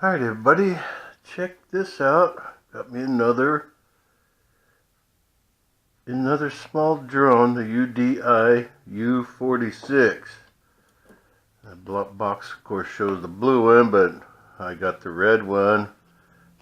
Alright everybody, check this out. Got me another small drone, the UDI U46. The box of course shows the blue one, but I got the red one.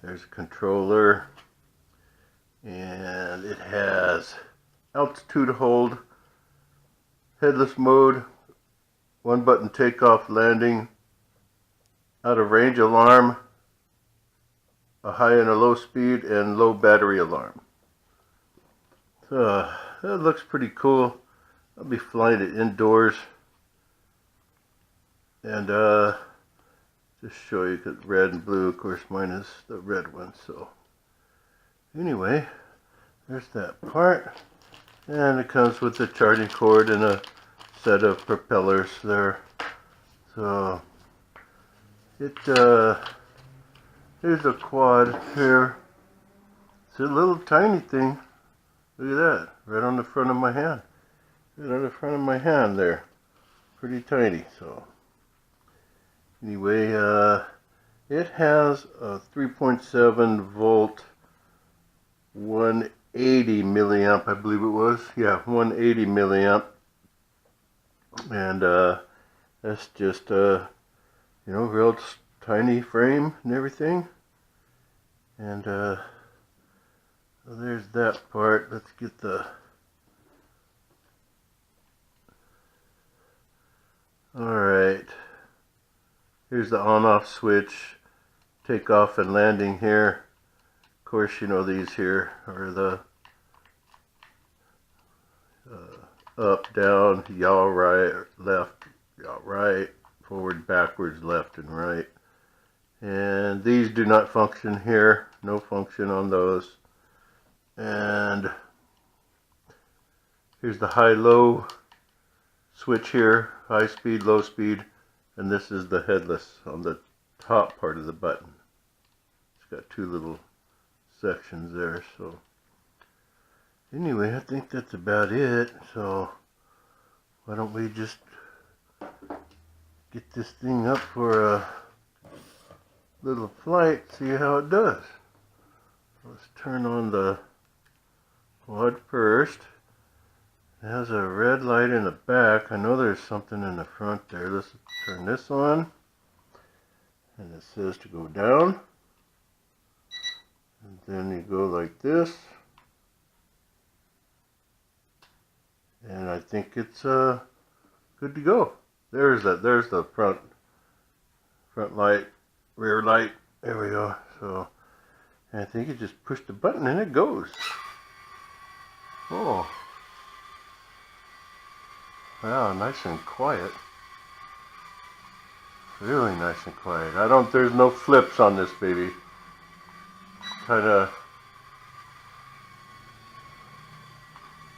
There's a controller, and it has altitude hold, headless mode, one button takeoff landing, out of range alarm, a high and a low speed, and low battery alarm. So that looks pretty cool. I'll be flying it indoors, and just show you, because red and blue, of course mine is the red one. So anyway, there's that part, and it comes with a charging cord and a set of propellers there. So here's a quad here. It's a little tiny thing. Look at that, right on the front of my hand. Right on the front of my hand there. Pretty tiny. So anyway, it has a 3.7 volt, 180 milliamp, I believe it was. Yeah, 180 milliamp. And that's just real tiny frame and everything. And so there's that part. Let's get the alright, here's the on-off switch, takeoff and landing here. Of course, these here are the up, down, yaw right, left, yaw right, forward, backwards, left, and right. And these do not function here. No function on those. And here's the high-low switch here. High speed, low speed. And this is the headless on the top part of the button. It's got two little sections there. So anyway, I think that's about it. So why don't we just get this thing up for a little flight, see how it does. Let's turn on the quad first. It has a red light in the back. I know there's something in the front there. Let's turn this on. And it says to go down. And then you go like this. And I think it's good to go. There's the front light, rear light. There we go. So I think you just push the button and it goes. Oh, wow, nice and quiet. Really nice and quiet. There's no flips on this baby. I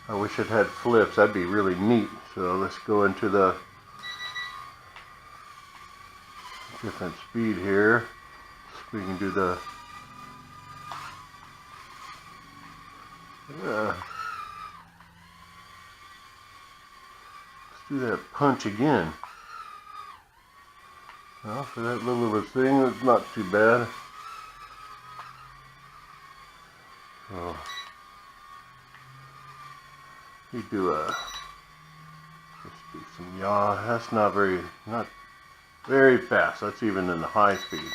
wish it had flips. That'd be really neat. So let's go into the different speed here. So we can do the let's do that punch again. Well, for that little of a thing, it's not too bad. So you do let's do some yaw. That's not very fast. That's even in the high speed.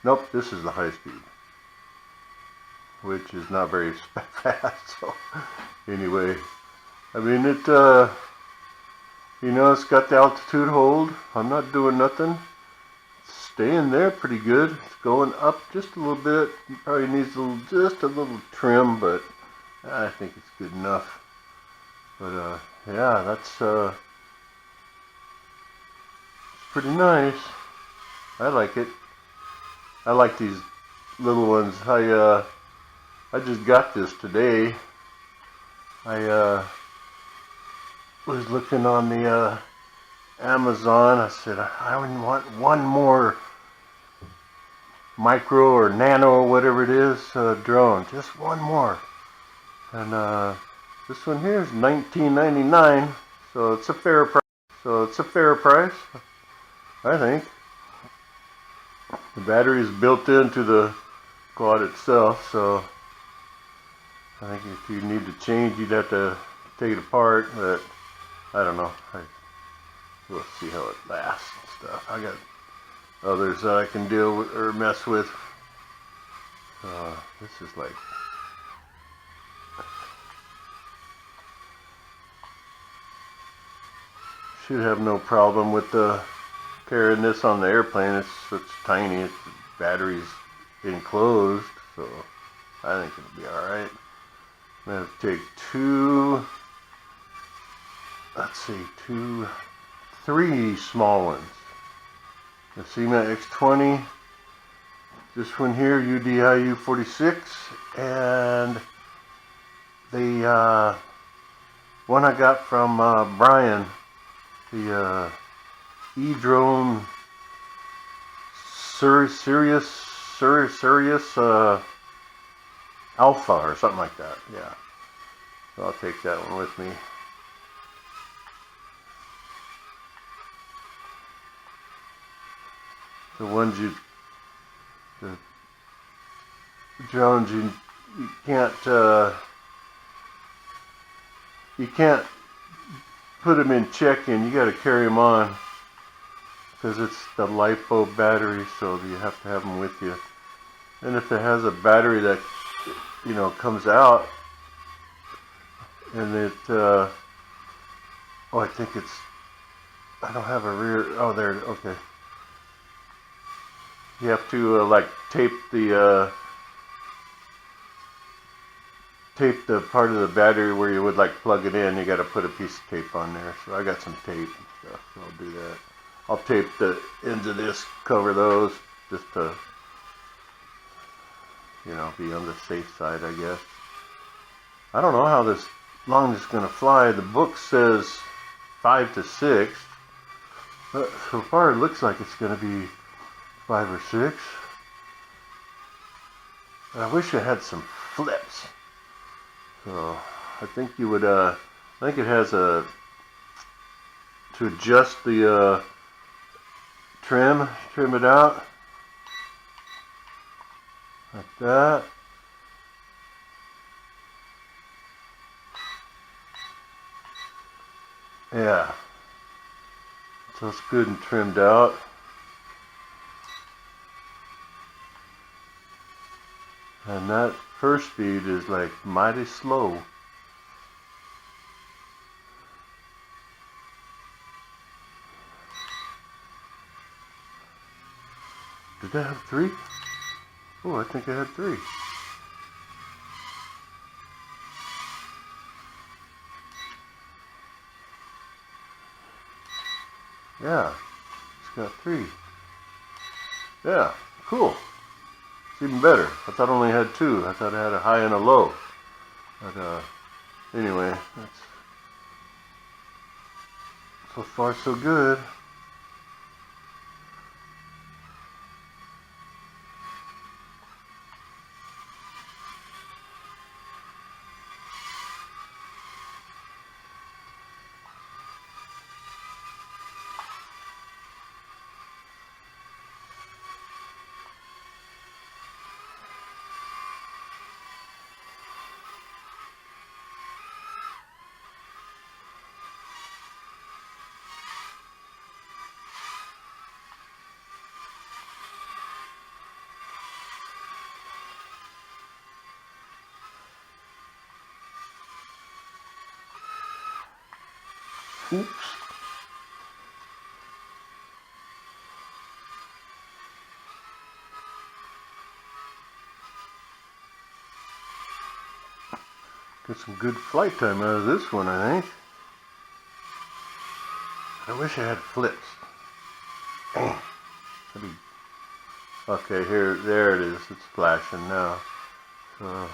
Nope, this is the high speed, which is not very fast. So anyway, I mean it's got the altitude hold. I'm not doing nothing. It's staying there pretty good. It's going up just a little bit. It probably needs just a little trim, but I think it's good enough. But yeah, that's it's pretty nice. I like it. I like these little ones. I just got this today. I was looking on the Amazon. I said I want one more micro or nano or whatever it is drone. Just one more. And this one here is $19.99, so it's a fair price. I think. The battery is built into the quad itself, so I think if you need to change, you'd have to take it apart, but I don't know. We'll see how it lasts and stuff. I got others that I can deal with or mess with. This is like, should have no problem with carrying this on the airplane. It's tiny. It's battery's enclosed, so I think it'll be all right. I'm gonna take three small ones. The SEMA X20, this one here, UDI U46, and the one I got from Brian, the E-Drone Sirius Alpha or something like that. Yeah, so I'll take that one with me. The ones the drones you can't put them in check-in. You got to carry them on because it's the LiPo battery, so you have to have them with you. And if it has a battery that comes out and it oh, I think it's, I don't have a rear, oh there, okay. You have to like tape the part of the battery where you would like plug it in. You got to put a piece of tape on there. So I got some tape and stuff, so I'll do that. I'll tape the ends of this, cover those, just to be on the safe side, I guess. I don't know how long this is going to fly. The book says 5 to 6, but so far it looks like it's going to be 5 or 6. I wish I had some flips. So I think you would, I think it has to adjust the trim it out like that. Yeah, so it's good and trimmed out. And that first speed is like mighty slow. Did that have 3? Oh, I think I had 3. Yeah, it's got 3. Yeah, cool. It's even better. I thought I only had 2. I thought I had a high and a low. But anyway, that's so far so good. Oops. Get some good flight time out of this one, I think. I wish I had flips. Okay, there it is. It's flashing now. So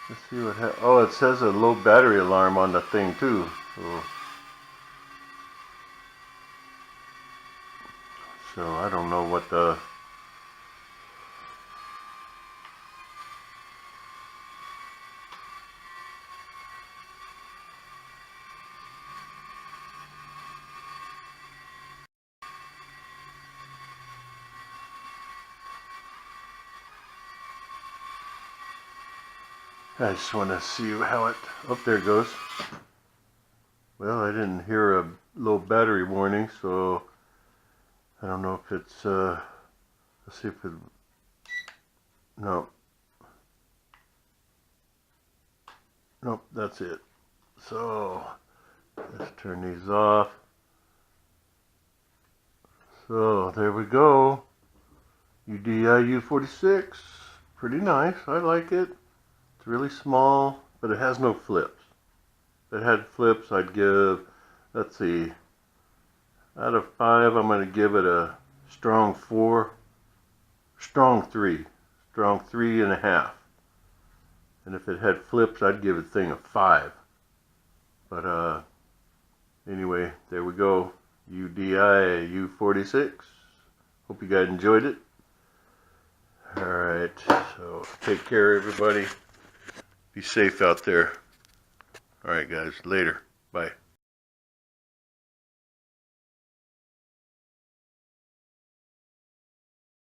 let's see what happens. Oh, it says a low battery alarm on the thing too. So I don't know what the I just want to see how it, oh, there it goes. Well, I didn't hear a low battery warning, so I don't know if it's, let's see if it, no. Nope, that's it. So, let's turn these off. So, there we go. UDI U46. Pretty nice. I like it. It's really small, but it has no flips. If it had flips, I'd give, let's see, out of 5, I'm going to give it a strong 4, strong 3, strong 3.5. And if it had flips, I'd give the thing a 5. But anyway, there we go. UDI U46. Hope you guys enjoyed it. Alright, so take care everybody. Be safe out there. Alright guys, later. Bye.